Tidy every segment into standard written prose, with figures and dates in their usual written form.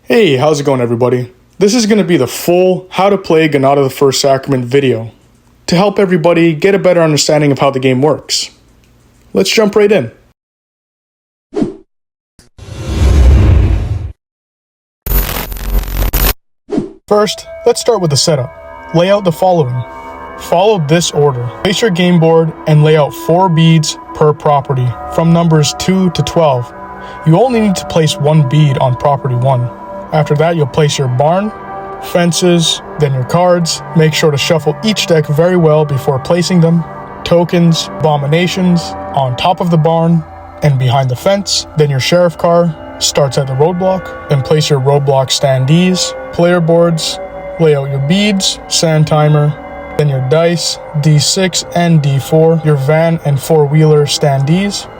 Hey, how's it going everybody? This is going to be the full How to Play Kanata The First Sacrament video to help everybody get a better understanding of how the game works. Let's jump right in. First, let's start with the setup. Lay out the following. Follow this order. Place your game board and lay out 4 beads per property from numbers 2 to 12. You only need to place 1 bead on property 1. After that, you'll place your barn, fences, then your cards. Make sure to shuffle each deck very well before placing them. Tokens, abominations, on top of the barn and behind the fence. Then your sheriff car starts at the roadblock. Then place your roadblock standees, player boards, lay out your beads, sand timer, then your dice, D6 and D4, your van and 4-wheeler standees.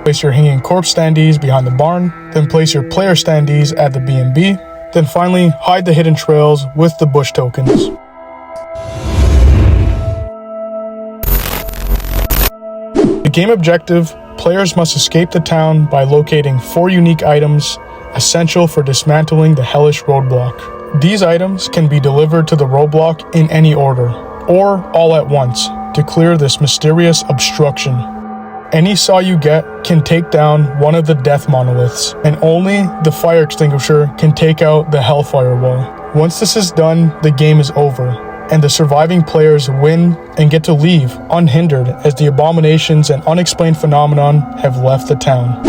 Place your hanging corpse standees behind the barn, then place your player standees at the B&B, then finally hide the hidden trails with the bush tokens. The game objective: players must escape the town by locating 4 unique items essential for dismantling the hellish roadblock. These items can be delivered to the roadblock in any order, or all at once, to clear this mysterious obstruction. Any saw you get can take down one of the death monoliths, and only the fire extinguisher can take out the hellfire wall. Once this is done, the game is over, and the surviving players win and get to leave unhindered as the abominations and unexplained phenomenon have left the town.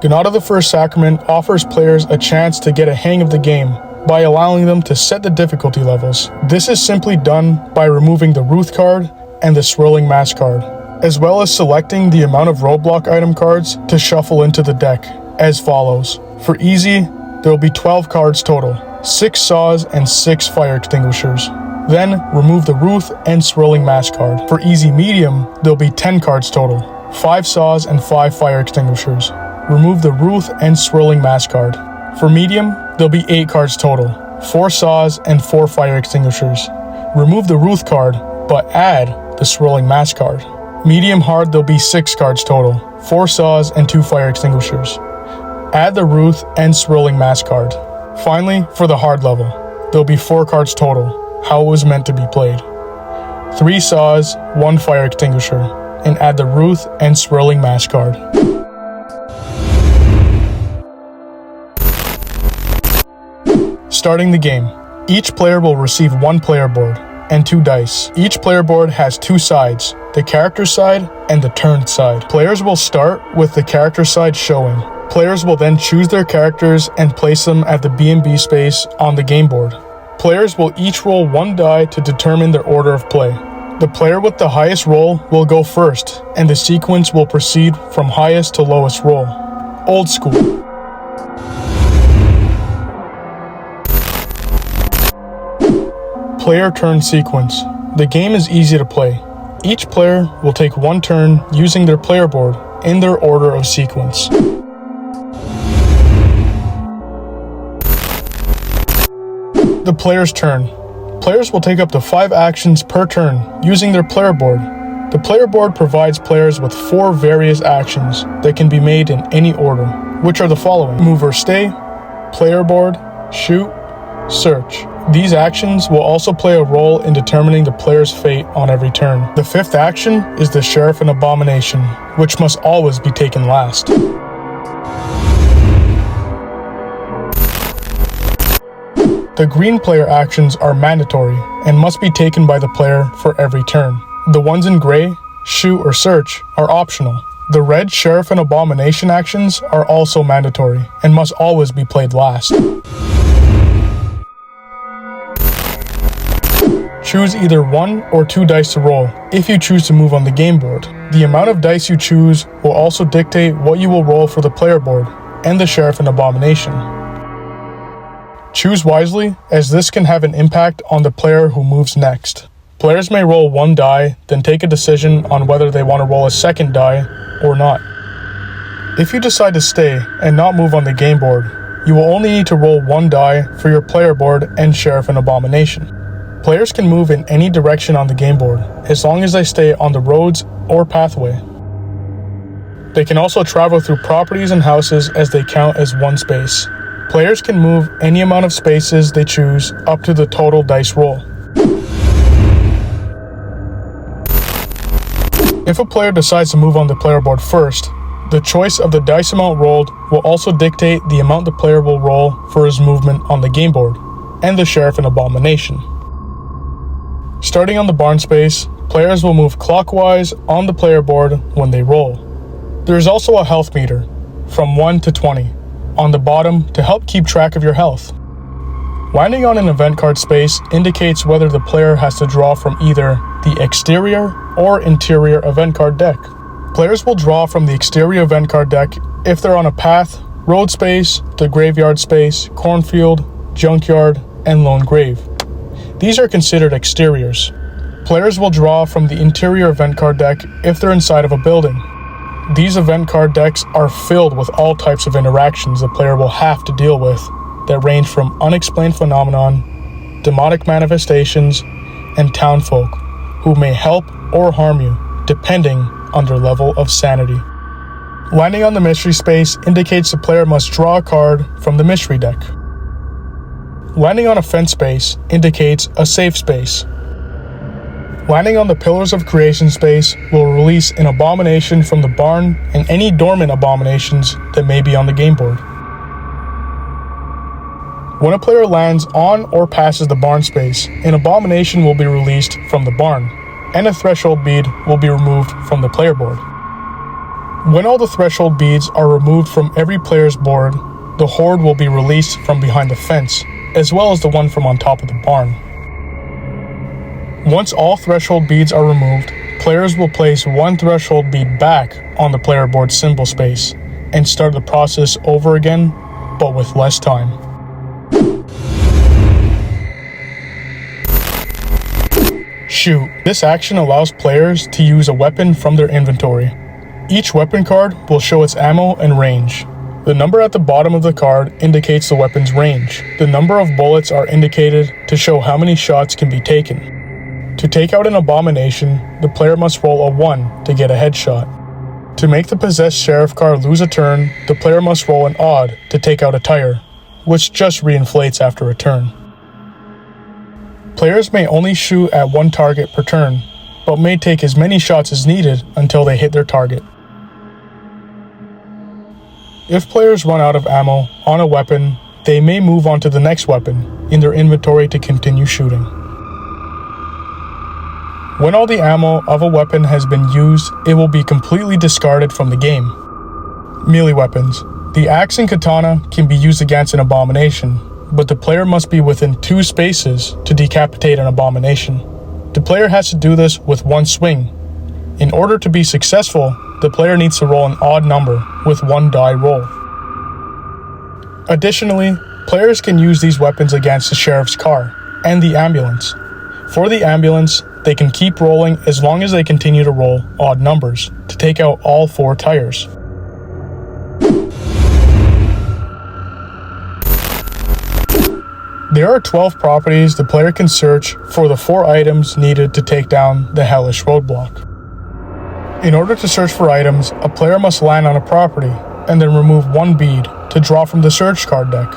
Kanata The First Sacrament offers players a chance to get a hang of the game by allowing them to set the difficulty levels. This is simply done by removing the Ruth card and the Swirling Mask card, as well as selecting the amount of roadblock item cards to shuffle into the deck, as follows. For easy, there will be 12 cards total, 6 saws and 6 fire extinguishers. Then, remove the Ruth and Swirling Mask card. For easy medium, there will be 10 cards total, 5 saws and 5 fire extinguishers. Remove the Ruth and Swirling Mask card. For medium, there'll be 8 cards total, 4 saws and 4 fire extinguishers. Remove the Ruth card, but add the Swirling Mask card. Medium hard, there'll be 6 cards total, 4 saws and 2 fire extinguishers. Add the Ruth and Swirling Mask card. Finally, for the hard level, there'll be 4 cards total, how it was meant to be played. 3 saws, 1 fire extinguisher, and add the Ruth and Swirling Mask card. Starting the game. Each player will receive 1 player board and 2 dice. Each player board has 2 sides, the character side and the turn side. Players will start with the character side showing. Players will then choose their characters and place them at the B&B space on the game board. Players will each roll 1 die to determine their order of play. The player with the highest roll will go first, and the sequence will proceed from highest to lowest roll. Old school. Player turn sequence. The game is easy to play. Each player will take 1 turn using their player board in their order of sequence. The player's turn. Players will take up to 5 actions per turn using their player board. The player board provides players with 4 various actions that can be made in any order, which are the following: move or stay, player board, shoot, search. These actions will also play a role in determining the player's fate on every turn. The 5th action is the Sheriff and Abomination, which must always be taken last. The green player actions are mandatory and must be taken by the player for every turn. The ones in gray, shoot or search, are optional. The red Sheriff and Abomination actions are also mandatory and must always be played last. Choose either 1 or 2 dice to roll if you choose to move on the game board. The amount of dice you choose will also dictate what you will roll for the player board and the Sheriff and Abomination. Choose wisely, as this can have an impact on the player who moves next. Players may roll 1 die, then take a decision on whether they want to roll a 2nd die or not. If you decide to stay and not move on the game board, you will only need to roll 1 die for your player board and Sheriff and Abomination. Players can move in any direction on the game board, as long as they stay on the roads or pathway. They can also travel through properties and houses as they count as one space. Players can move any amount of spaces they choose up to the total dice roll. If a player decides to move on the player board first, the choice of the dice amount rolled will also dictate the amount the player will roll for his movement on the game board, and the Sheriff and Abomination. Starting on the barn space, players will move clockwise on the player board when they roll. There is also a health meter, from 1 to 20, on the bottom to help keep track of your health. Landing on an event card space indicates whether the player has to draw from either the exterior or interior event card deck. Players will draw from the exterior event card deck if they're on a path, road space, the graveyard space, cornfield, junkyard, and lone grave. These are considered exteriors. Players will draw from the interior event card deck if they're inside of a building. These event card decks are filled with all types of interactions the player will have to deal with that range from unexplained phenomenon, demonic manifestations, and townfolk who may help or harm you depending on their level of sanity. Landing on the mystery space indicates the player must draw a card from the mystery deck. Landing on a fence space indicates a safe space. Landing on the Pillars of Creation space will release an abomination from the barn and any dormant abominations that may be on the game board. When a player lands on or passes the barn space, an abomination will be released from the barn, and a threshold bead will be removed from the player board. When all the threshold beads are removed from every player's board, the horde will be released from behind the fence, as well as the one from on top of the barn. Once all threshold beads are removed, players will place one threshold bead back on the player board symbol space and start the process over again, but with less time. Shoot. This action allows players to use a weapon from their inventory. Each weapon card will show its ammo and range. The number at the bottom of the card indicates the weapon's range. The number of bullets are indicated to show how many shots can be taken. To take out an abomination, the player must roll a 1 to get a headshot. To make the possessed sheriff card lose a turn, the player must roll an odd to take out a tire, which just reinflates after a turn. Players may only shoot at one target per turn, but may take as many shots as needed until they hit their target. If players run out of ammo on a weapon, they may move on to the next weapon in their inventory to continue shooting. When all the ammo of a weapon has been used, it will be completely discarded from the game. Melee weapons. The axe and katana can be used against an abomination, but the player must be within 2 spaces to decapitate an abomination. The player has to do this with one swing. In order to be successful, the player needs to roll an odd number with 1 die roll. Additionally, players can use these weapons against the sheriff's car and the ambulance. For the ambulance, they can keep rolling as long as they continue to roll odd numbers to take out all 4 tires. There are 12 properties the player can search for the 4 items needed to take down the hellish roadblock. In order to search for items, a player must land on a property and then remove 1 bead to draw from the search card deck.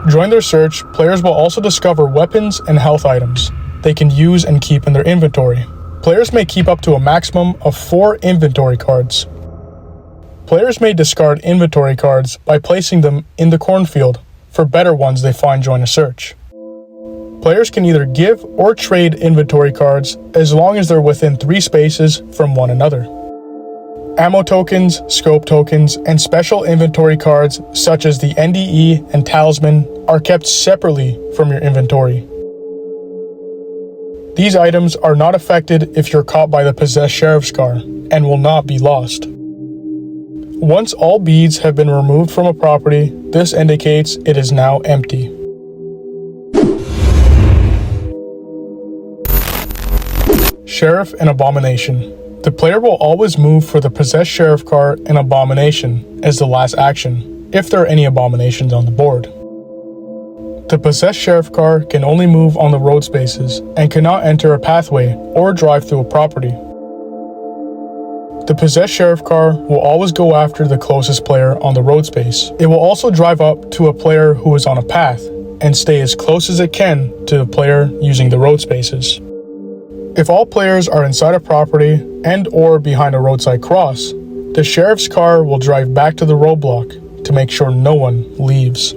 During their search, players will also discover weapons and health items they can use and keep in their inventory. Players may keep up to a maximum of 4 inventory cards. Players may discard inventory cards by placing them in the cornfield for better ones they find during a search. Players can either give or trade inventory cards as long as they're within 3 spaces from one another. Ammo tokens, scope tokens, and special inventory cards such as the NDE and Talisman are kept separately from your inventory. These items are not affected if you're caught by the possessed sheriff's car and will not be lost. Once all beads have been removed from a property, this indicates it is now empty. Sheriff and Abomination. The player will always move for the possessed sheriff card and Abomination as the last action, if there are any abominations on the board. The possessed sheriff car can only move on the road spaces and cannot enter a pathway or drive through a property. The possessed sheriff car will always go after the closest player on the road space. It will also drive up to a player who is on a path and stay as close as it can to the player using the road spaces. If all players are inside a property and or behind a roadside cross, the sheriff's car will drive back to the roadblock to make sure no one leaves.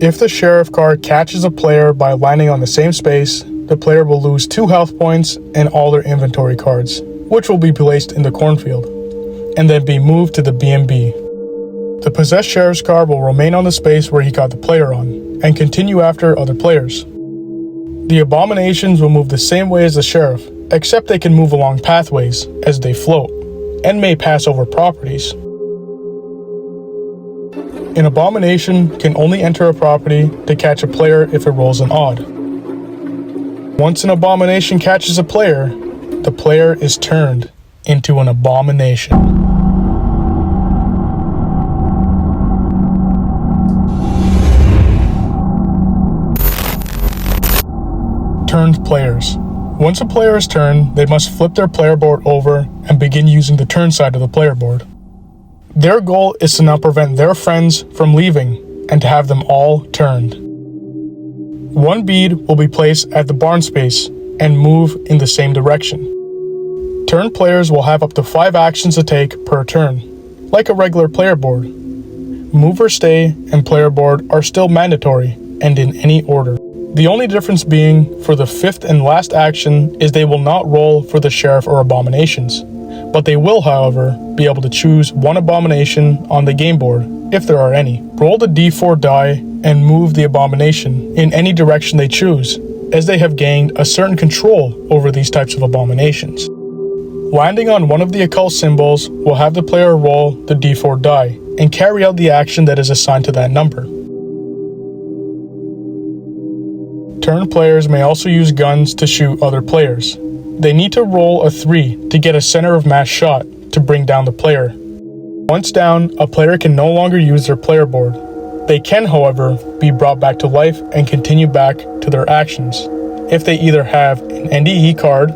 If the sheriff car catches a player by landing on the same space, the player will lose 2 health points and all their inventory cards, which will be placed in the cornfield, and then be moved to the B&B. The possessed sheriff's car will remain on the space where he got the player on, and continue after other players. The abominations will move the same way as the sheriff, except they can move along pathways as they float, and may pass over properties. An abomination can only enter a property to catch a player if it rolls an odd. Once an abomination catches a player, the player is turned into an abomination. Turned players. Once a player is turned, they must flip their player board over and begin using the turn side of the player board. Their goal is to not prevent their friends from leaving and to have them all turned. 1 bead will be placed at the barn space and move in the same direction. Turned players will have up to 5 actions to take per turn, like a regular player board. Move or stay and player board are still mandatory and in any order. The only difference being for the 5th and last action is they will not roll for the sheriff or abominations, but they will, however, be able to choose 1 abomination on the game board, if there are any. Roll the d4 die and move the abomination in any direction they choose, as they have gained a certain control over these types of abominations. Landing on one of the occult symbols will have the player roll the d4 die and carry out the action that is assigned to that number. Turned players may also use guns to shoot other players. They need to roll a 3 to get a center of mass shot to bring down the player. Once down, a player can no longer use their player board. They can, however, be brought back to life and continue back to their actions if they either have an NDE card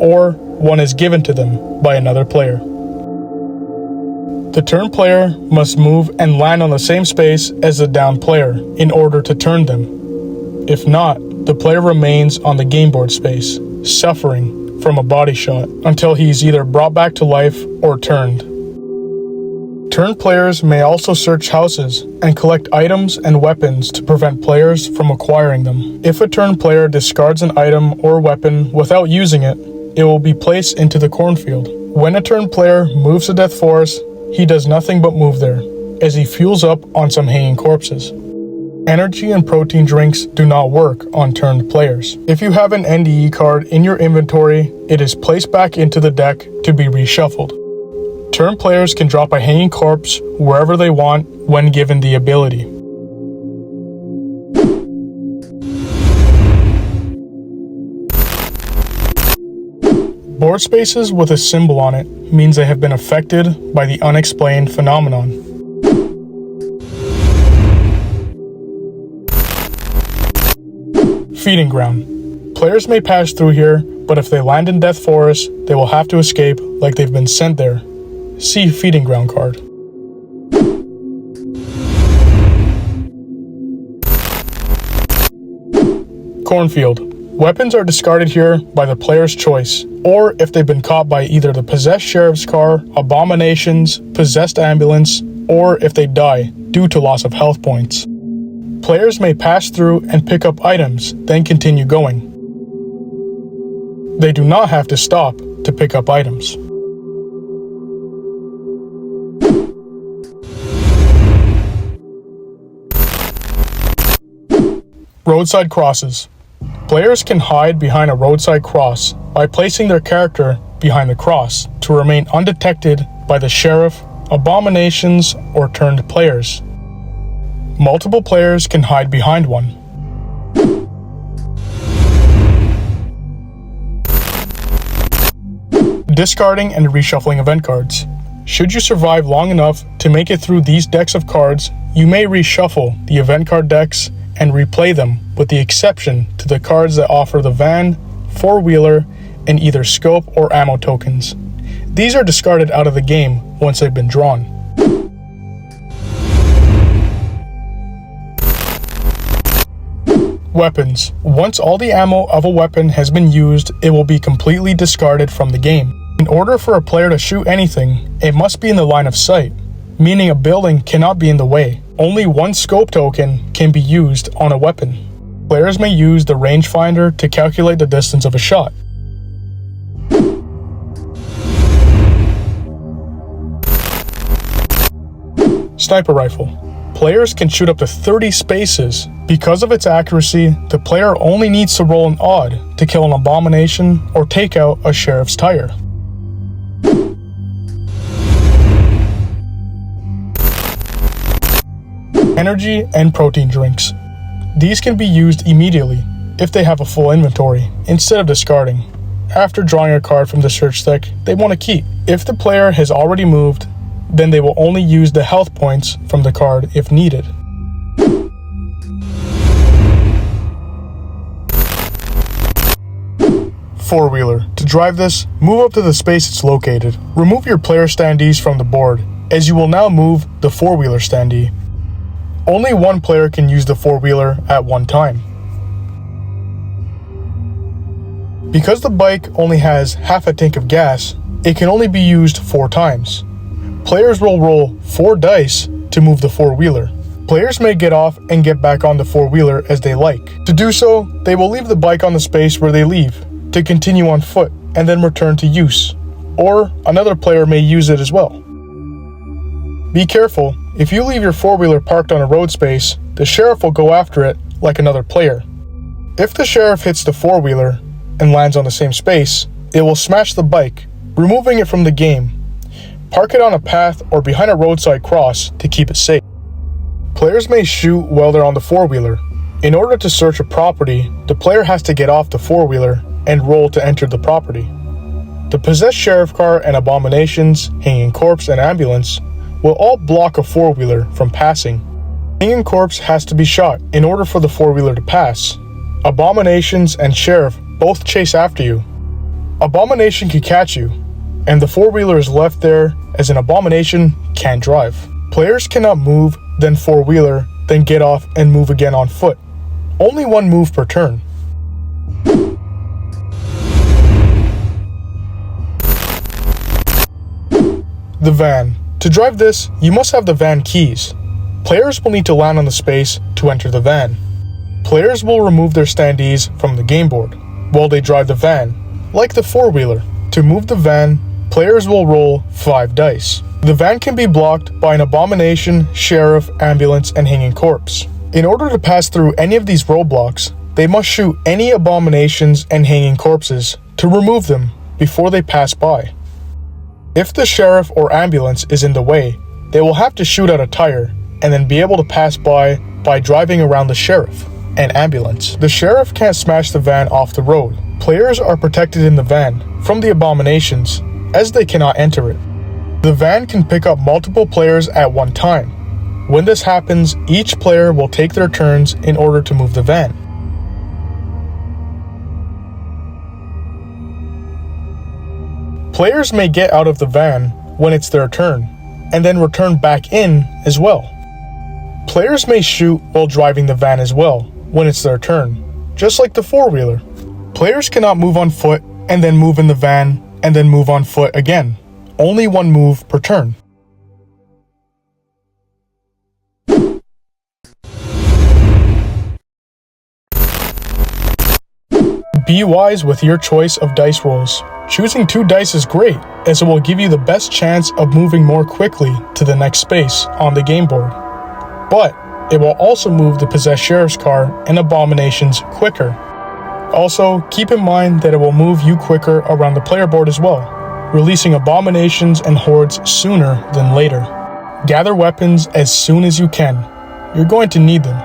or one is given to them by another player. The turned player must move and land on the same space as the downed player in order to turn them. If not, the player remains on the game board space, suffering from a body shot until he is either brought back to life or turned. Turned players may also search houses and collect items and weapons to prevent players from acquiring them. If a turned player discards an item or weapon without using it, it will be placed into the cornfield. When a turned player moves to Death Forest, he does nothing but move there, as he fuels up on some hanging corpses. Energy and protein drinks do not work on turned players. If you have an NDE card in your inventory, it is placed back into the deck to be reshuffled. Turned players can drop a hanging corpse wherever they want when given the ability. Board spaces with a symbol on it means they have been affected by the unexplained phenomenon. Feeding ground. Players may pass through here, but if they land in Death Forest, they will have to escape like they've been sent there. See feeding ground card. Cornfield. Weapons are discarded here by the player's choice, or if they've been caught by either the possessed sheriff's car, abominations, possessed ambulance, or if they die due to loss of health points. Players may pass through and pick up items, then continue going. They do not have to stop to pick up items. Roadside crosses. Players can hide behind a roadside cross by placing their character behind the cross to remain undetected by the sheriff, abominations, or turned players. Multiple players can hide behind one. Discarding and reshuffling event cards. Should you survive long enough to make it through these decks of cards, you may reshuffle the event card decks and replay them, with the exception to the cards that offer the van, four-wheeler, and either scope or ammo tokens. These are discarded out of the game once they've been drawn. Weapons. Once all the ammo of a weapon has been used, it will be completely discarded from the game. In order for a player to shoot anything, it must be in the line of sight, meaning a building cannot be in the way. Only one scope token can be used on a weapon. Players may use the rangefinder to calculate the distance of a shot. Sniper rifle. Players can shoot up to 30 spaces. Because of its accuracy, the player only needs to roll an odd to kill an abomination or take out a sheriff's tire. Energy and protein drinks. These can be used immediately if they have a full inventory, instead of discarding. After drawing a card from the search deck they want to keep. If the player has already moved, then they will only use the health points from the card if needed. Four-wheeler. To drive this, move up to the space it's located. Remove your player standees from the board, as you will now move the four-wheeler standee. Only one player can use the four-wheeler at one time. Because the bike only has half a tank of gas, it can only be used 4 times. Players will roll 4 dice to move the four-wheeler. Players may get off and get back on the four-wheeler as they like. To do so, they will leave the bike on the space where they leave, to continue on foot and then return to use. Or another player may use it as well. Be careful, if you leave your four-wheeler parked on a road space, the sheriff will go after it like another player. If the sheriff hits the four-wheeler and lands on the same space, it will smash the bike, removing it from the game. Park it on a path or behind a roadside cross to keep it safe. Players may shoot while they're on the four-wheeler. In order to search a property, the player has to get off the four-wheeler and roll to enter the property. The possessed sheriff car and abominations, hanging corpse, and ambulance will all block a four-wheeler from passing. Hanging corpse has to be shot in order for the four-wheeler to pass. Abominations and sheriff both chase after you. Abomination can catch you, and the four-wheeler is left there as an abomination can't drive. Players cannot move, then four-wheeler, then get off and move again on foot. Only one move per turn. The van. To drive this, you must have the van keys. Players will need to land on the space to enter the van. Players will remove their standees from the game board while they drive the van, like the four-wheeler. To move the van, players will roll 5 dice. The van can be blocked by an abomination, sheriff, ambulance, and hanging corpse. In order to pass through any of these roadblocks, they must shoot any abominations and hanging corpses to remove them before they pass by. If the sheriff or ambulance is in the way, they will have to shoot out a tire and then be able to pass by driving around the sheriff and ambulance. The sheriff can't smash the van off the road. Players are protected in the van from the abominations, as they cannot enter it. The van can pick up multiple players at one time. When this happens, each player will take their turns in order to move the van. Players may get out of the van when it's their turn, and then return back in as well. Players may shoot while driving the van as well when it's their turn, just like the four-wheeler. Players cannot move on foot and then move in the van and then move on foot again. Only one move per turn. Be wise with your choice of dice rolls. Choosing 2 dice is great, as it will give you the best chance of moving more quickly to the next space on the game board. But it will also move the possessed sheriff's car and abominations quicker. Also, keep in mind that it will move you quicker around the player board as well, releasing abominations and hordes sooner than later. Gather weapons as soon as you can. You're going to need them.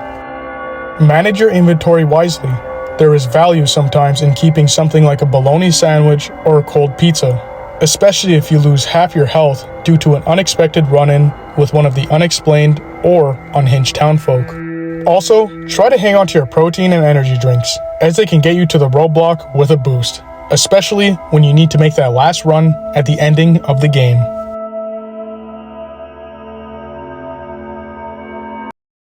Manage your inventory wisely. There is value sometimes in keeping something like a bologna sandwich or a cold pizza, especially if you lose half your health due to an unexpected run-in with one of the unexplained or unhinged townfolk. Also, try to hang on to your protein and energy drinks, as they can get you to the roadblock with a boost. especially when you need to make that last run at the ending of the game.